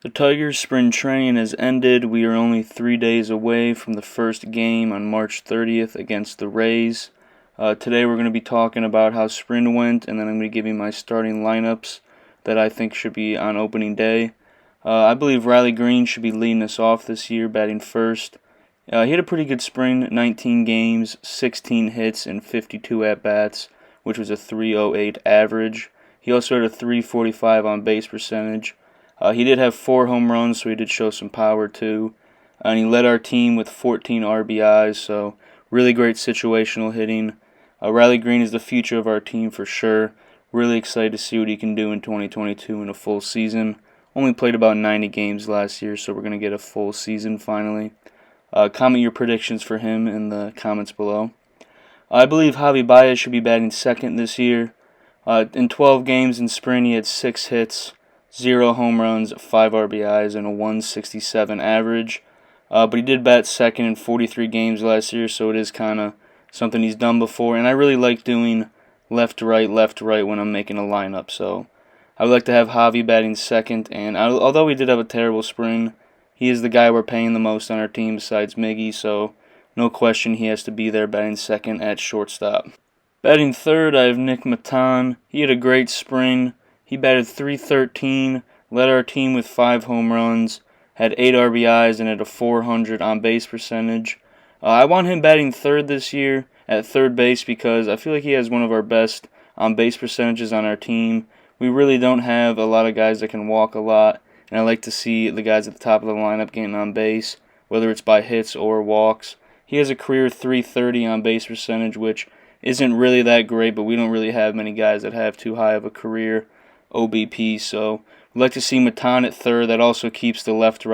The Tigers' spring training has ended. We are only 3 days away from the first game on March 30th against the Rays. Today we're going to be talking about how spring went, and then I'm going to give you my starting lineups that I think should be on opening day. I believe Riley Greene should be leading us off this year, batting first. He had a pretty good spring, 19 games, 16 hits, and 52 at-bats, which was a 3.08 average. He also had a 3.45 on-base percentage. He did have 4 home runs, so he did show some power too. And he led our team with 14 RBIs, so really great situational hitting. Riley Greene is the future of our team for sure. Really excited to see what he can do in 2022 in a full season. Only played about 90 games last year, so we're going to get a full season finally. Comment your predictions for him in the comments below. I believe Javi Baez should be batting second this year. In 12 games in spring, he had 6 hits, 0 home runs, 5 RBIs, and a 167 average. But he did bat second in 43 games last year, so it is kind of something he's done before. And I really like doing left to right when I'm making a lineup. So I would like to have Javi batting second. And although he did have a terrible spring, he is the guy we're paying the most on our team besides Miggy, so no question he has to be there batting second at shortstop. Batting third, I have Nick Maton. He had a great spring. He batted .313, led our team with 5 home runs, had 8 RBIs, and had a .400 on-base percentage. I want him batting third this year at third base because I feel like he has one of our best on-base percentages on our team. We really don't have a lot of guys that can walk a lot, and I like to see the guys at the top of the lineup getting on base, whether it's by hits or walks. He has a career .330 on-base percentage, which isn't really that great, but we don't really have many guys that have too high of a career OBP, so I'd like to see Maton at third. That also keeps the left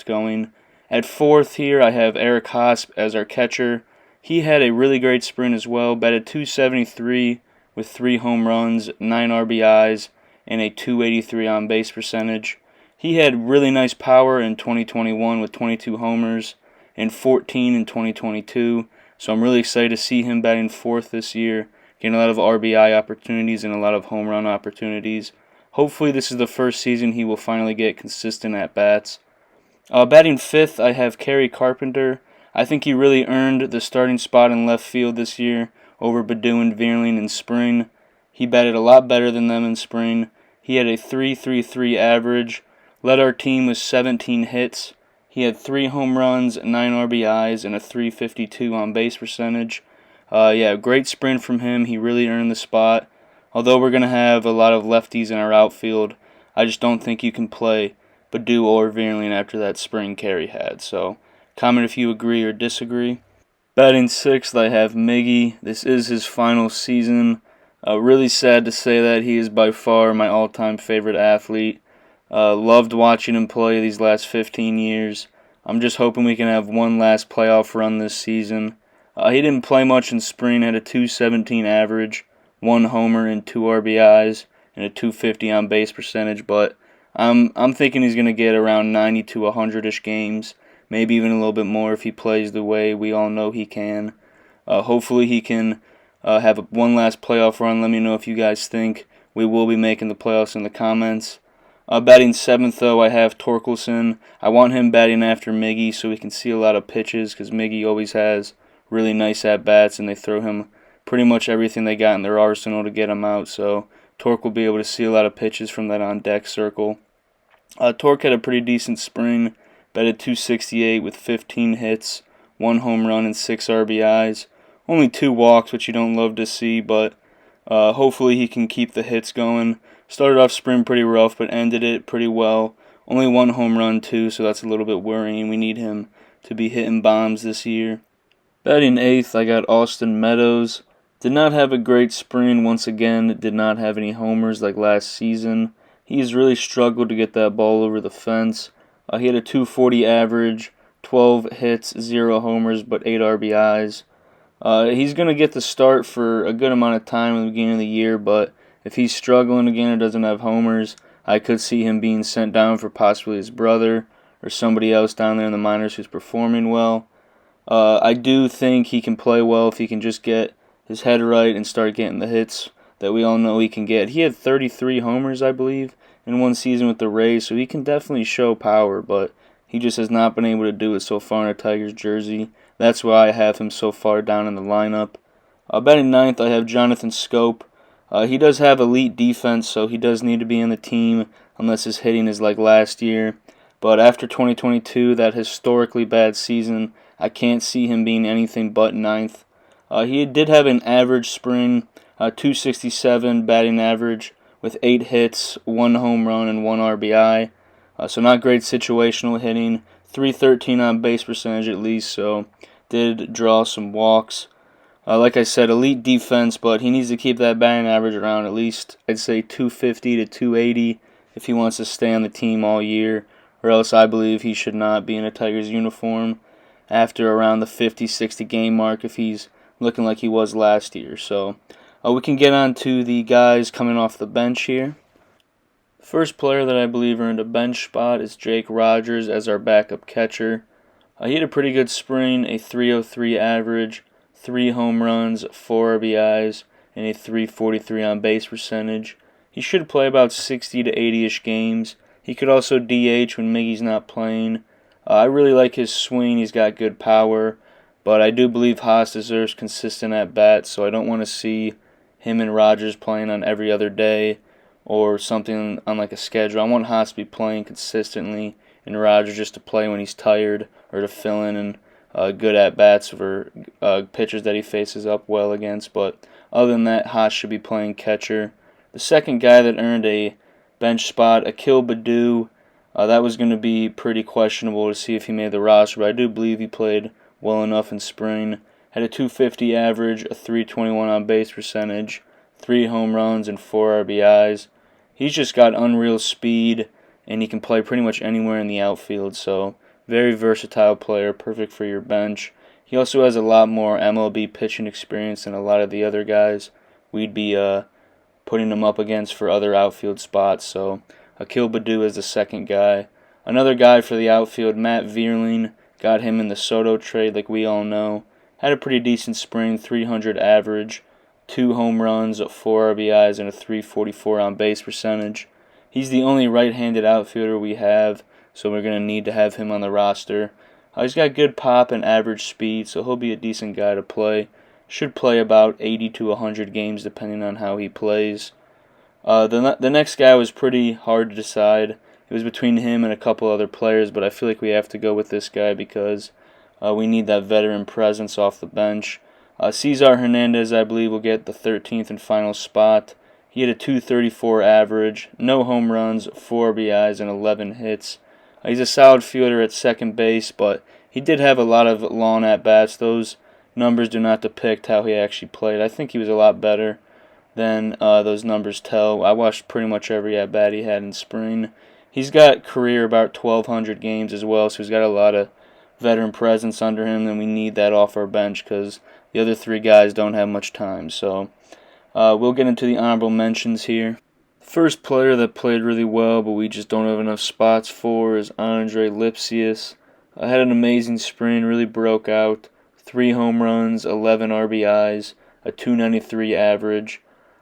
going. At fourth here, I have Eric Hosp as our catcher. He had a really great sprint as well, batted .273 with 3 home runs, 9 RBIs, and a .283 on-base percentage. He had really nice power in 2021 with 22 homers and 14 in 2022, so I'm really excited to see him batting fourth this year, getting a lot of RBI opportunities and a lot of home run opportunities. Hopefully this is the first season he will finally get consistent at-bats. Batting fifth, I have Kerry Carpenter. I think he really earned the starting spot in left field this year over Baddoo and Vierling in spring. He batted a lot better than them in spring. He had a .333 average, led our team with 17 hits. He had 3 home runs, 9 RBIs, and a .352 on-base percentage. Great sprint from him. He really earned the spot. Although we're going to have a lot of lefties in our outfield, I just don't think you can play Baddoo or Vierling after that spring Kerry had. So comment if you agree or disagree. Batting sixth, I have Miggy. This is his final season. Really sad to say that. He is by far my all-time favorite athlete. Loved watching him play these last 15 years. I'm just hoping we can have one last playoff run this season. He didn't play much in spring, had a .217 average, 1 homer and 2 RBIs, and a .250 on base percentage, but I'm thinking he's going to get around 90 to 100-ish games, maybe even a little bit more if he plays the way we all know he can. Hopefully he can have one last playoff run. Let me know if you guys think we will be making the playoffs in the comments. Batting seventh, though, I have Torkelson. I want him batting after Miggy so we can see a lot of pitches because Miggy always has really nice at-bats and they throw him pretty much everything they got in their arsenal to get him out. So Torque will be able to see a lot of pitches from that on-deck circle. Torque had a pretty decent spring, batted .268 with 15 hits, 1 home run, and 6 RBIs. Only 2 walks, which you don't love to see, but hopefully he can keep the hits going. Started off spring pretty rough, but ended it pretty well. Only 1 home run, too, so that's a little bit worrying. We need him to be hitting bombs this year. Batting eighth, I got Austin Meadows. Did not have a great spring once again. Did not have any homers like last season. He's really struggled to get that ball over the fence. He had a .240 average, 12 hits, 0 homers, but 8 RBIs. He's going to get the start for a good amount of time at the beginning of the year, but if he's struggling again or doesn't have homers, I could see him being sent down for possibly his brother or somebody else down there in the minors who's performing well. I do think he can play well if he can just get his head right and start getting the hits that we all know he can get. He had 33 homers, I believe, in one season with the Rays, so he can definitely show power, but he just has not been able to do it so far in a Tigers jersey. That's why I have him so far down in the lineup. Batting ninth, I have Jonathan Schoop. He does have elite defense, so he does need to be in the team unless his hitting is like last year. But after 2022, that historically bad season, I can't see him being anything but ninth. He did have an average spring, 267 batting average with 8 hits, 1 home run, and 1 RBI. So not great situational hitting. 313 on base percentage at least, so did draw some walks. Like I said, elite defense, but he needs to keep that batting average around at least, I'd say, 250 to 280 if he wants to stay on the team all year, or else I believe he should not be in a Tigers uniform after around the 50-60 game mark if he's looking like he was last year. So we can get on to the guys coming off the bench here. First player that I believe earned a bench spot is Jake Rogers as our backup catcher. He had a pretty good spring, a 303 average, 3 home runs, 4 RBIs, and a 343 on base percentage. He should play about 60 to 80-ish games. He could also DH when Miggy's not playing. I really like his swing. He's got good power, but I do believe Haas deserves consistent at-bats, so I don't want to see him and Rogers playing on every other day or something on like a schedule. I want Haas to be playing consistently and Rogers just to play when he's tired or to fill in and good at-bats for pitchers that he faces up well against. But other than that, Haas should be playing catcher. The second guy that earned a bench spot, Akil Baddoo, that was going to be pretty questionable to see if he made the roster, but I do believe he played well enough in spring. Had a 250 average, a 321 on base percentage, 3 home runs, and 4 RBIs. He's just got unreal speed, and he can play pretty much anywhere in the outfield, so very versatile player, perfect for your bench. He also has a lot more MLB pitching experience than a lot of the other guys we'd be putting him up against for other outfield spots, so Akil Baddoo is the second guy. Another guy for the outfield, Matt Vierling, got him in the Soto trade like we all know. Had a pretty decent spring, 300 average, 2 home runs, 4 RBIs, and a 344 on base percentage. He's the only right-handed outfielder we have, so we're going to need to have him on the roster. He's got good pop and average speed, so he'll be a decent guy to play. Should play about 80 to 100 games depending on how he plays. The next guy was pretty hard to decide. It was between him and a couple other players, but I feel like we have to go with this guy because we need that veteran presence off the bench. Cesar Hernandez, I believe, will get the 13th and final spot. He had a 234 average, no home runs, 4 RBIs, and 11 hits. He's a solid fielder at second base, but he did have a lot of long at-bats. Those numbers do not depict how he actually played. I think he was a lot better than those numbers tell. I watched pretty much every at-bat he had in spring. He's got career about 1,200 games as well, so he's got a lot of veteran presence under him, and we need that off our bench because the other 3 guys don't have much time. So we'll get into the honorable mentions here. First player that played really well, but we just don't have enough spots for, is Andre Lipsius. Had an amazing spring, really broke out. 3 home runs, 11 RBIs, a 293 average.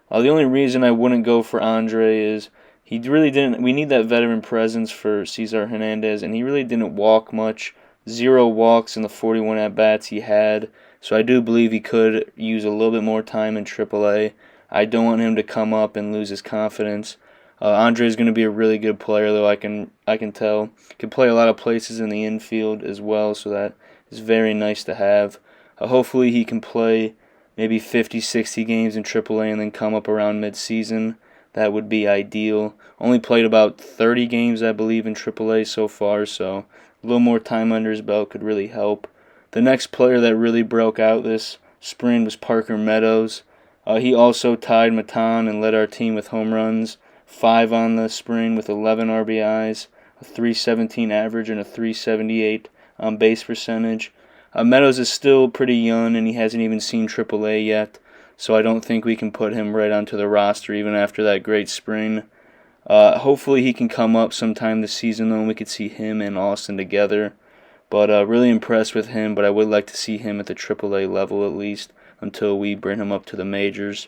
The only reason I wouldn't go for Andre is he really didn't. We need that veteran presence for Cesar Hernandez, and he really didn't walk much. 0 walks in the 41 at-bats he had, so I do believe he could use a little bit more time in AAA. I don't want him to come up and lose his confidence. Andre is going to be a really good player, though I can tell. Can play a lot of places in the infield as well, so that is very nice to have. Hopefully he can play maybe 50, 60 games in AAA and then come up around mid-season. That would be ideal. Only played about 30 games, I believe, in AAA so far, so a little more time under his belt could really help. The next player that really broke out this spring was Parker Meadows. He also tied Matan and led our team with home runs, 5 on the spring with 11 RBIs, a 317 average, and a 378 on base percentage. Meadows is still pretty young, and he hasn't even seen AAA yet, so I don't think we can put him right onto the roster even after that great spring. Hopefully he can come up sometime this season, though, and we could see him and Austin together. But really impressed with him, but I would like to see him at the AAA level at least until we bring him up to the majors.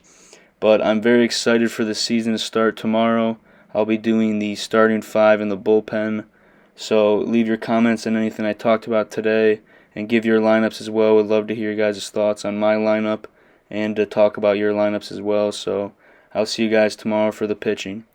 But I'm very excited for the season to start tomorrow. I'll be doing the starting 5 in the bullpen. So leave your comments on anything I talked about today, and give your lineups as well. Would love to hear your guys' thoughts on my lineup and to talk about your lineups as well. So I'll see you guys tomorrow for the pitching.